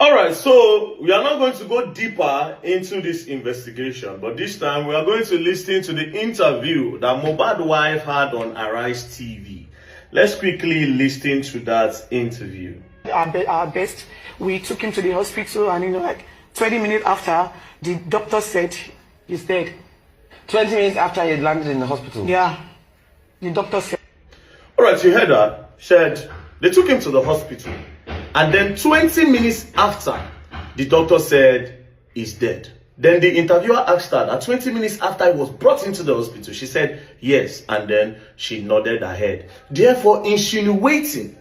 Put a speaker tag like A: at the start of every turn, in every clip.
A: All right, so we are not going to go deeper into this investigation, but this time we are going to listen to the interview that Mohbad's wife had on Arise TV. Let's quickly listen to that interview.
B: Our best, we took him to the hospital, and like 20 minutes after, the doctor said he's dead.
C: 20 minutes after he landed in the hospital?
B: Yeah, the doctor said.
A: All right, you heard her. Said they took him to the hospital. And then 20 minutes after, the doctor said he's dead. Then the interviewer asked her that 20 minutes after he was brought into the hospital, she said yes, and then she nodded her head. Therefore, insinuating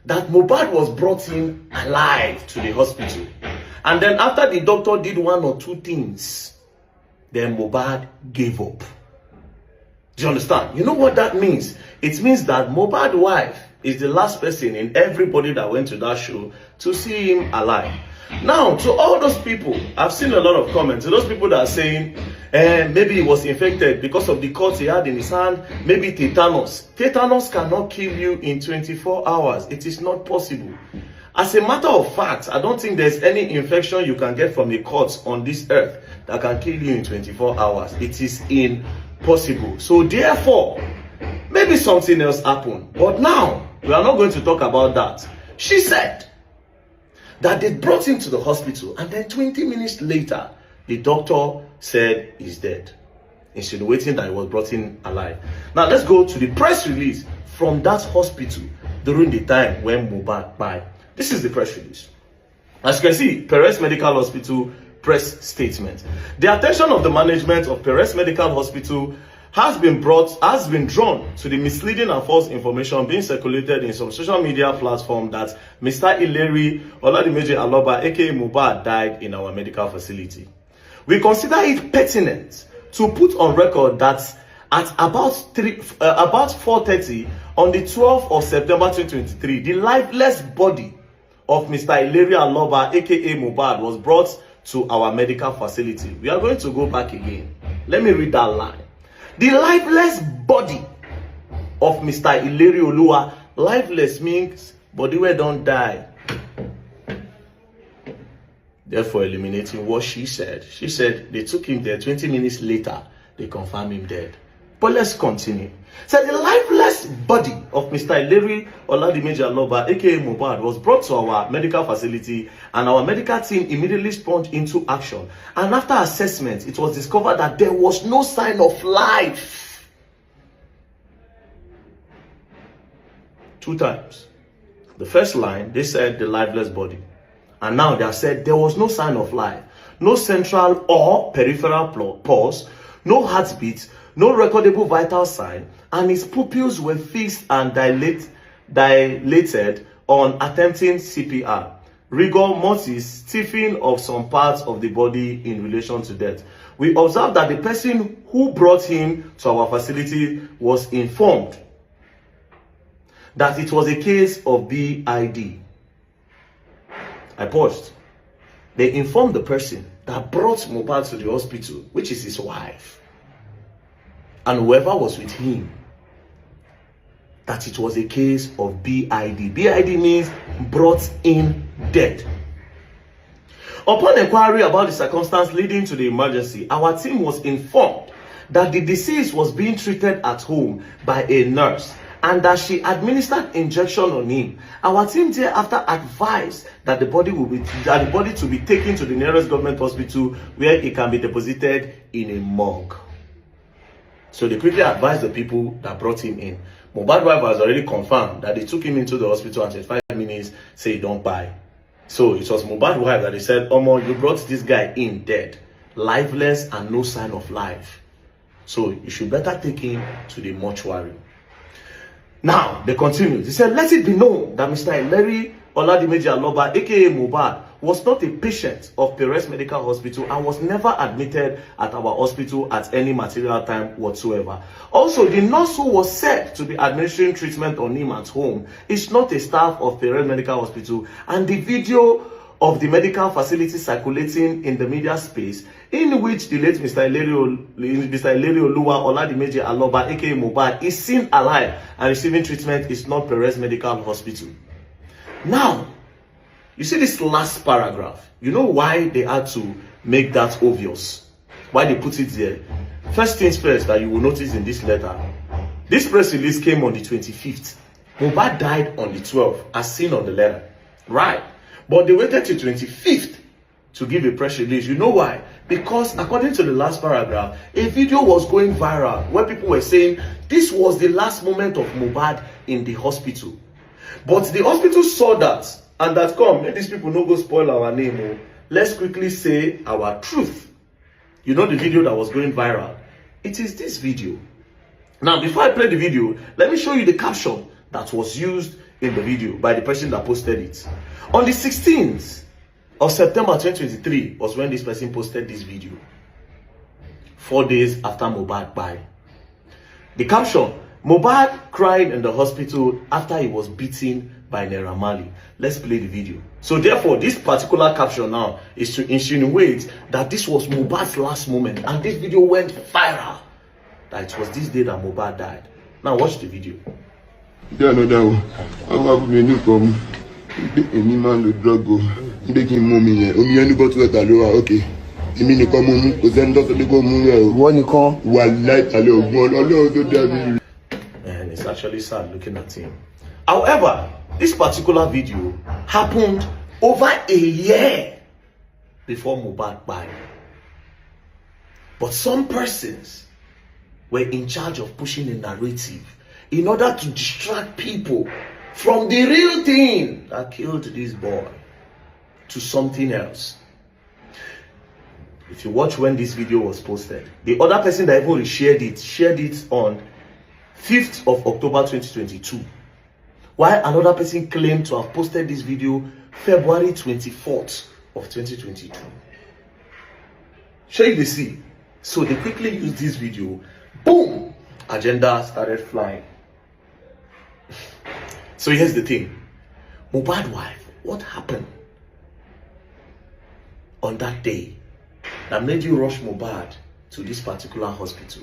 A: that Mohbad was brought in alive to the hospital. And then after the doctor did one or two things, then Mohbad gave up. Do you understand? You know what that means? It means that Mohbad's wife is the last person in everybody that went to that show to see him alive. Now, to all those people, I've seen a lot of comments. To those people that are saying, maybe he was infected because of the cut he had in his hand, maybe tetanus. Tetanus cannot kill you in 24 hours. It is not possible. As a matter of fact, I don't think there's any infection you can get from a cut on this earth that can kill you in 24 hours. It is impossible. So therefore, maybe something else happened. But now, we are not going to talk about that. She said that they brought him to the hospital, and then 20 minutes later, the doctor said he's dead, insinuating that he was brought in alive. Now, let's go to the press release from that hospital during the time when Mohbad died. This is the press release. As you can see, Perez Medical Hospital press statement. The attention of the management of Perez Medical Hospital has been drawn to the misleading and false information being circulated in some social media platform that Mr. Ileri Oladimeji Aloba, aka Mohbad, died in our medical facility. We consider it pertinent to put on record that at about 4:30 on the 12th of September 2023, the lifeless body of Mr. Ileri Aloba, aka Mohbad, was brought to our medical facility. We are going to go back again. Let me read that line. The lifeless body of Mr. Ileri Oluwa. Lifeless means body where don't die. Therefore, eliminating what she said. She said they took him there 20 minutes later. They confirmed him dead. But let's continue. So the lifeless body of Mr. Ileri Oladimeji Aloba, aka Mohbad, was brought to our medical facility, and our medical team immediately sprung into action. And after assessment, it was discovered that there was no sign of life. 2 times. The first line, they said the lifeless body. And now they have said there was no sign of life. No central or peripheral pulse, no heartbeat, no recordable vital sign, and his pupils were fixed and dilated on attempting CPR. Rigor mortis, stiffening of some parts of the body in relation to death. We observed that the person who brought him to our facility was informed that it was a case of BID. I paused. They informed the person that brought Mohbad to the hospital, which is his wife, and whoever was with him, that it was a case of BID. BID means brought in dead. Upon inquiry about the circumstance leading to the emergency, our team was informed that the deceased was being treated at home by a nurse and that she administered injection on him. Our team thereafter advised that the body to be taken to the nearest government hospital where it can be deposited in a morgue. So they quickly advised the people that brought him in. Mohbad's wife has already confirmed that they took him into the hospital and 25 minutes say don't buy. So it was Mohbad's wife that they said, Omo, you brought this guy in dead, lifeless and no sign of life. So you should better take him to the mortuary. Now, they continued. They said, let it be known that Mr. Ileri Oladimeji Aloba, aka Mohbad, was not a patient of Perez Medical Hospital and was never admitted at our hospital at any material time whatsoever. Also, the nurse who was said to be administering treatment on him at home is not a staff of Perez Medical Hospital, and the video of the medical facility circulating in the media space in which the late Mr. Ileri Oluwa Oladimeji Aloba, aka Mohbad, is seen alive and receiving treatment is not Perez Medical Hospital. Now, You see this last paragraph. You know why they had to make that obvious? Why they put it there? First things first that you will notice in this letter. This press release came on the 25th. Mohbad died on the 12th, as seen on the letter. Right. But they waited till 25th to give a press release. You know why? Because according to the last paragraph, a video was going viral where people were saying this was the last moment of Mohbad in the hospital. But the hospital saw that and that, come, let these people not go spoil our name. Oh. Let's quickly say our truth. You know the video that was going viral? It is this video. Now, before I play the video, let me show you the caption that was used in the video by the person that posted it. On the 16th of September 2023 was when this person posted this video. 4 days after Mohbad died. The caption, Mohbad cried in the hospital after he was beaten by Naira Marley. Let's play the video. So therefore, this particular caption now is to insinuate that this was Mohbad's last moment. And this video went viral. That it was this day that Mohbad died. Now watch the video.
D: Yeah, no, that one. I have menu from any man the drug go. Making mommy here. Only any go to the Taloa, okay. You mean you come on, because then Dr. Go Moon, one you come, one light, and
A: it's actually sad looking at him. However, this particular video happened over a year before Mohbad died. But some persons were in charge of pushing a narrative in order to distract people from the real thing that killed this boy to something else. If you watch when this video was posted, the other person that even shared it on 5th of October 2022. While another person claimed to have posted this video February 24th of 2022. Shall you see? So they quickly used this video. Boom! Agenda started flying. So here's the thing. Mohbad wife, what happened on that day that made you rush Mohbad to this particular hospital?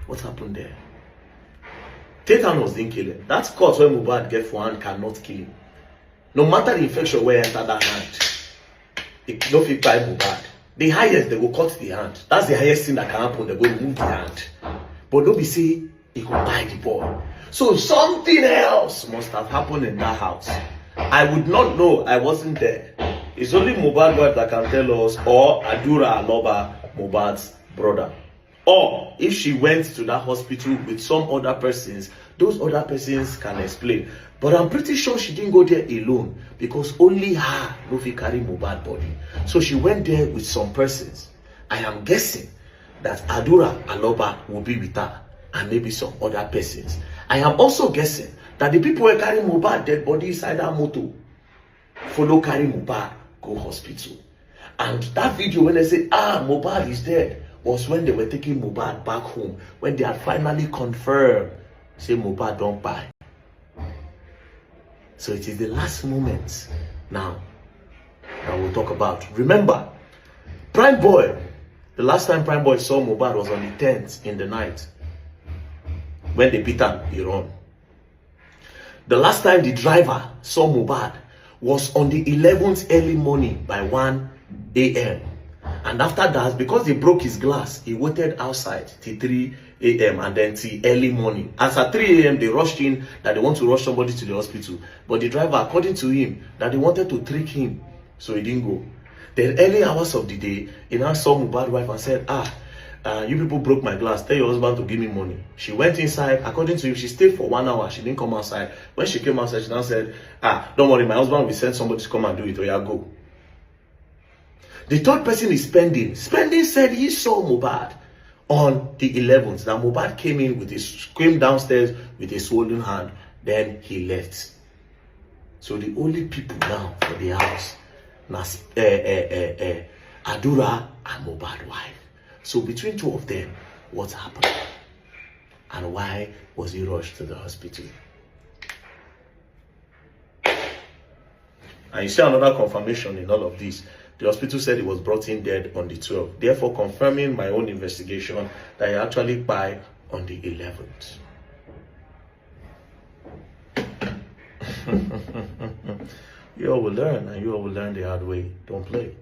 A: What happened there? Tetanus didn't kill him. That cut where Mohbad get for hand cannot kill him. No matter the infection where enter that hand, it no fit tie Mohbad. The highest, they will cut the hand. That's the highest thing that can happen. They will remove the hand. But don't be say it will buy the boy. So something else must have happened in that house. I would not know. I wasn't there. It's only Mohbad wife that can tell us, or Adura Aloba, Mohbad's brother. Or if she went to that hospital with some other persons, those other persons can explain. But I'm pretty sure she didn't go there alone, because only her no fit carry Mohbad body. So she went there with some persons. I am guessing that Adura Aloba will be with her, and maybe some other persons. I am also guessing that the people who carry Mohbad dead body inside that motor follow carry Mohbad go hospital. And that video when they say, Mohbad is dead, was when they were taking Mohbad back home, when they had finally confirmed, say Mohbad don't buy. So it is the last moment now that we'll talk about. Remember, Prime Boy, the last time Prime Boy saw Mohbad was on the 10th in the night. When they beat him, he run. The last time the driver saw Mohbad was on the 11th early morning by 1 a.m. And after that, because they broke his glass, he waited outside till 3 a.m. and then till early morning. As at 3 a.m., they rushed in that they want to rush somebody to the hospital. But the driver, according to him, that they wanted to trick him, so he didn't go. Then early hours of the day, he now saw Mohbad's wife and said, you people broke my glass. Tell your husband to give me money. She went inside. According to him, she stayed for 1 hour. She didn't come outside. When she came outside, she now said, don't worry, my husband will send somebody to come and do it. Or you go. The third person is Spending. Spending said he saw Mohbad on the 11th. Now Mohbad came downstairs with a swollen hand. Then he left. So the only people now for the house, Adura and Mohbad wife. So between two of them, what happened? And why was he rushed to the hospital? And you see another confirmation in all of this. The hospital said he was brought in dead on the 12th, therefore confirming my own investigation that he actually died on the 11th. You all will learn, and you all will learn the hard way. Don't play.